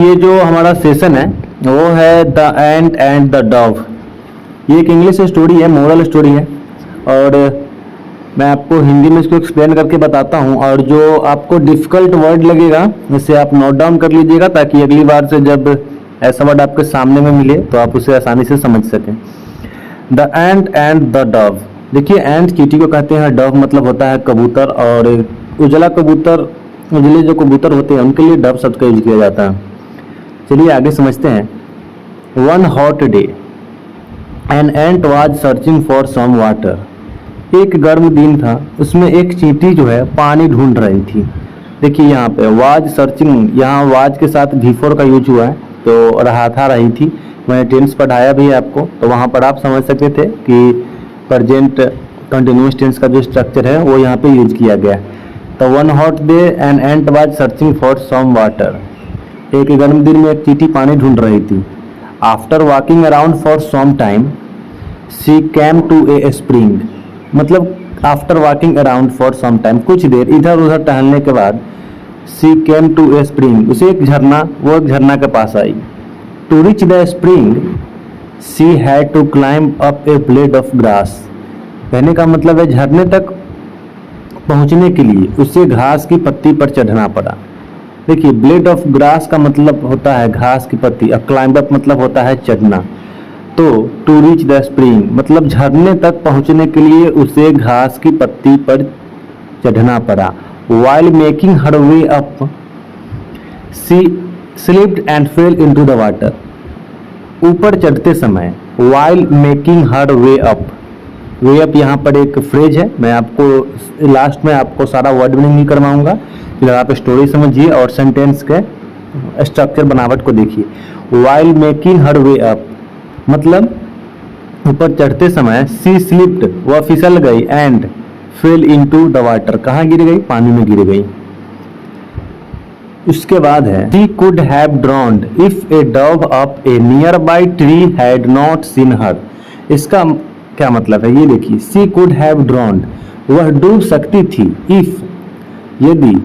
ये जो हमारा सेशन है वो है the ant and the Dove. ये एक इंग्लिश स्टोरी है, मोरल स्टोरी है, और मैं आपको हिंदी में इसको एक्सप्लेन करके बताता हूँ। और जो आपको डिफ़िकल्ट वर्ड लगेगा उसे आप नोट डाउन कर लीजिएगा, ताकि अगली बार से जब ऐसा वर्ड आपके सामने में मिले तो आप उसे आसानी से समझ सकें। The ant and the Dove. देखिए, एंट चींटी को कहते हैं, डव मतलब होता है कबूतर, और उजला कबूतर, उजले जो कबूतर होते हैं उनके लिए डव शब्द का यूज किया जाता है। चलिए आगे समझते हैं। One hot day an ant was searching for some water. एक गर्म दिन था, उसमें एक चींटी जो है पानी ढूंढ रही थी। देखिए यहाँ पे वाज सर्चिंग, यहाँ वाज के साथ V4 का यूज हुआ है, तो रहा था, रही थी। मैंने टेंस पढ़ाया भी है आपको, तो वहाँ पर आप समझ सकते थे कि प्रेजेंट कंटिन्यूअस टेंस का जो स्ट्रक्चर है वो यहाँ पे यूज किया गया है। तो one hot day an ant was searching for some water. एक गर्म दिन में एक चींटी पानी ढूंढ रही थी। After walking around for some time she came to a spring. मतलब after walking around for some time, कुछ देर इधर उधर टहलने के बाद she came to a spring, उसे एक झरना, वो एक झरना के पास आई। To reach the spring she had to climb up a blade of grass. कहने का मतलब है झरने तक पहुंचने के लिए उसे घास की पत्ती पर चढ़ना पड़ा। देखिए, ब्लेड ऑफ ग्रास का मतलब होता है घास की पत्ती, और क्लाइंब अप मतलब होता है चढ़ना। तो टू रीच द स्प्रिंग मतलब झरने तक पहुंचने के लिए उसे घास की पत्ती पर चढ़ना पड़ा। While making her way up, she slipped and fell into the water. ऊपर चढ़ते समय while making her way up, way up यहाँ पर एक फ्रेज है, मैं आपको लास्ट में आपको सारा वर्ड मीनिंग नहीं करवाऊंगा। फिर आप स्टोरी समझिए और सेंटेंस के स्ट्रक्चर बनावट को देखिए। while making her way up मतलब ऊपर चढ़ते समय सी स्लिप्ड, वह फिसल गई, and fail into the water, कहाँ गिर गई, पानी में गिर गई। उसके बाद है she could have ड्रॉन्ड if A Dove up A near by tree had not seen हर। इसका क्या मतलब है ये देखिए, सी कुड हैव ड्रॉन्ड, वह डूब सकती थी, इफ यदि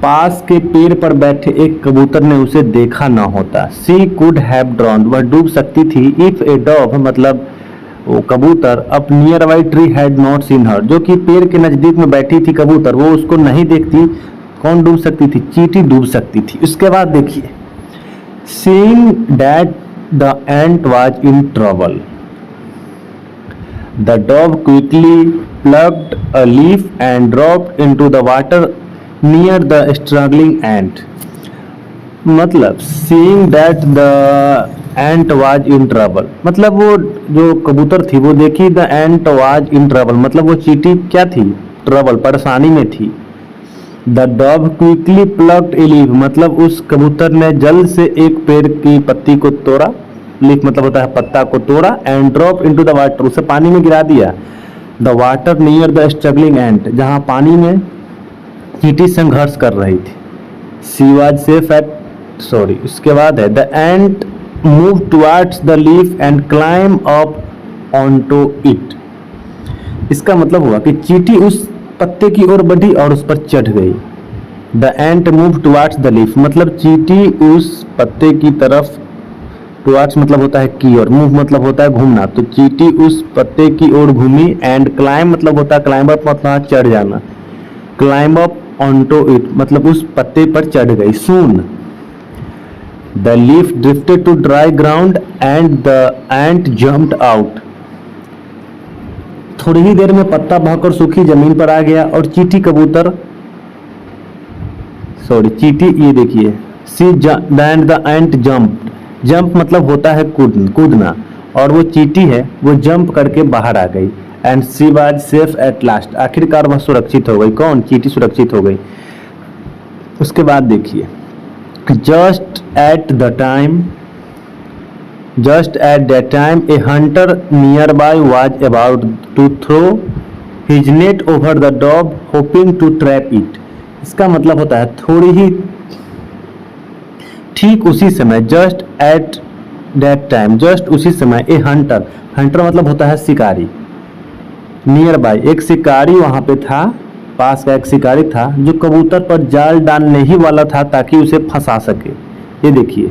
पास के पेड़ पर बैठे एक कबूतर ने उसे देखा ना होता। सी कुड हैव ड्रॉन्ड, वह डूब सकती थी, इफ ए डव मतलब वो कबूतर, up near by tree had not seen हर, जो कि पेड़ के नजदीक में बैठी थी कबूतर, वो उसको नहीं देखती। कौन डूब सकती थी, चींटी डूब सकती थी। उसके बाद देखिए, seeing that the ant was in trouble the dove quickly plucked a leaf and dropped into the water near the struggling ant. मतलब seeing that the ant was in trouble मतलब वो जो कबूतर थी वो देखी the ant was in trouble मतलब वो चींटी क्या थी, ट्रबल, परेशानी में थी। The dove quickly plucked a leaf मतलब उस कबूतर ने जल्द से एक पेड़ की पत्ती को तोड़ा, लीफ मतलब होता है पत्ता को तोड़ा, and drop into the water, उसे पानी में गिरा दिया। The water near the struggling ant, जहां पानी में चींटी संघर्ष कर रही थी। She was safe at sorry. उसके बाद है the ant move towards the leaf and climb up onto it. इसका मतलब हुआ कि चींटी उस पत्ते की ओर बढ़ी और उस पर चढ़ गई। The ant move towards the leaf मतलब चींटी उस पत्ते की तरफ, टुवर्ड्स मतलब होता है की ओर, मूव मतलब होता है घूमना, तो चींटी उस पत्ते की ओर घूमी। एंड क्लाइम मतलब होता है क्लाइंब अप मतलब चढ़ जाना, क्लाइंब अप ऑनटू इट मतलब उस पत्ते पर चढ़ गई। Soon the leaf drifted to dry ground and the ant jumped out. थोड़ी ही देर में पत्ता बहकर सूखी जमीन पर आ गया और चींटी कबूतर चींटी ये देखिए, see and the ant jump, jump मतलब होता है कूदना, और वो चींटी है वो जंप करके बाहर आ गई। And she was safe at last, आखिरकार वह सुरक्षित हो गई। कौन, चींटी सुरक्षित हो गई। उसके बाद देखिए, just at that time a hunter nearby was about to throw his net over the dog hoping to trap it. इसका मतलब होता है थोड़ी ही ठीक उसी समय, just at that time just उसी समय, ए हंटर, हंटर मतलब होता है शिकारी, नियर बाय एक शिकारी वहां पे था, पास का एक शिकारी था जो कबूतर पर जाल डालने ही वाला था ताकि उसे फंसा सके। ये देखिए,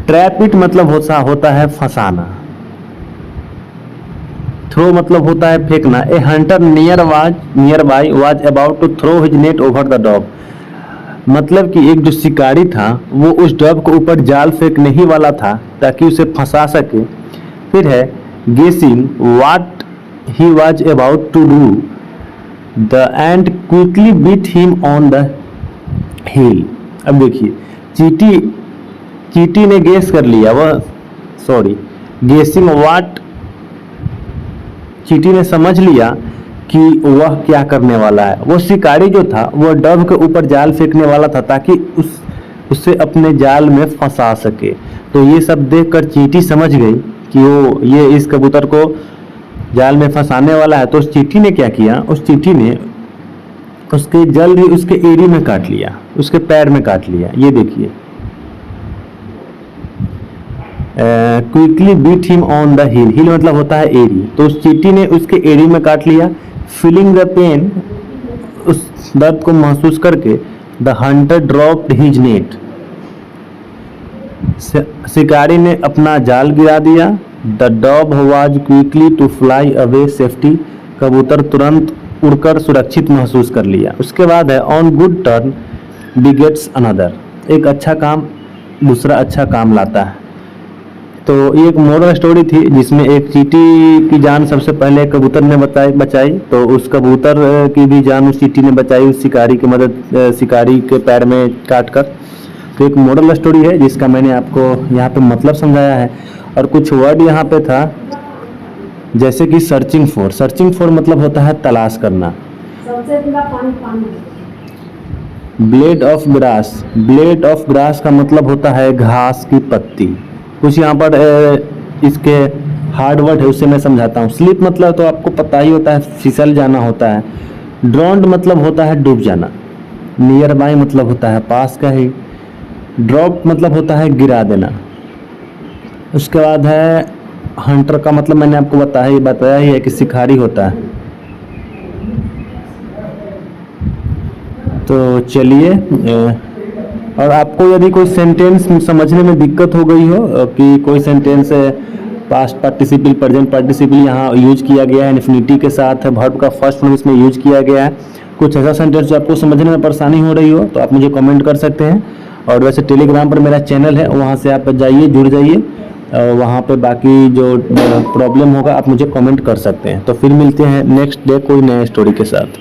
ट्रैप इट मतलब होता है फंसाना, थ्रो मतलब होता है फेंकना। A hunter nearby was about to throw his net over the dog, मतलब कि एक जो शिकारी था वो उस डॉग के ऊपर जाल फेंकने ही वाला था ताकि उसे फंसा सके। फिर है guessing what he was about to do, the ant quickly bit him on the heel. अब देखिए, चीटी ने गेस कर लिया, गेसिंग व्हाट, चीटी ने समझ लिया कि वह क्या करने वाला है। वो शिकारी जो था वो डव के ऊपर जाल फेंकने वाला था ताकि उससे अपने जाल में फंसा सके। तो ये सब देखकर चीटी समझ गई कि ये इस कबूतर को जाल में फंसाने वाला है। तो उस चीटी ने क्या किया, उस चीटी ने उसके जल्दी उसके एड़ी में काट लिया, उसके पैर में काट लिया। ये देखिए, quickly bit him on the heel, heel मतलब होता है एड़ी। तो उस चीटी ने उसके एड़ी में काट लिया। फीलिंग द पेन, उस दर्द को महसूस करके, the hunter dropped his net, शिकारी ने अपना जाल गिरा दिया। The dog was quickly to fly away safety, कबूतर तुरंत उड़कर सुरक्षित महसूस कर लिया। उसके बाद है on good turn begets another, एक अच्छा काम दूसरा अच्छा काम लाता है। तो ये एक मोरल स्टोरी थी जिसमें एक चींटी की जान सबसे पहले कबूतर ने बचाई, तो उस कबूतर की भी जान उस चींटी ने बचाई उस शिकारी की मदद, शिकारी के पैर में काट कर। तो एक मोरल स्टोरी है जिसका मैंने आपको यहाँ पे मतलब समझाया है। और कुछ वर्ड यहाँ पे था जैसे कि सर्चिंग फॉर मतलब होता है तलाश करना। ब्लेड ऑफ ग्रास का मतलब होता है घास की पत्ती। कुछ यहाँ पर इसके हार्ड वर्ड है उससे मैं समझाता हूँ। स्लिप मतलब तो आपको पता ही होता है, फिसल जाना होता है। ड्रॉन्ड मतलब होता है डूब जाना। नियर बाय मतलब होता है पास का ही। ड्रॉप मतलब होता है गिरा देना। उसके बाद है हंटर का मतलब मैंने आपको बताया ही है कि शिकारी होता है। तो चलिए, और आपको यदि कोई सेंटेंस समझने में दिक्कत हो गई हो कि कोई sentence past participle present participle यहाँ यूज किया गया है, इन्फिनिटी के साथ वर्ब का फर्स्ट फॉर्म इसमें यूज किया गया है, कुछ ऐसा सेंटेंस जो आपको समझने में परेशानी हो रही हो तो आप मुझे कमेंट कर सकते हैं। और वैसे टेलीग्राम पर मेरा चैनल है, वहाँ से आप जाइए, जुड़ जाइए, वहाँ पे बाकी जो प्रॉब्लम होगा आप मुझे कमेंट कर सकते हैं। तो फिर मिलते हैं नेक्स्ट डे कोई नए स्टोरी के साथ।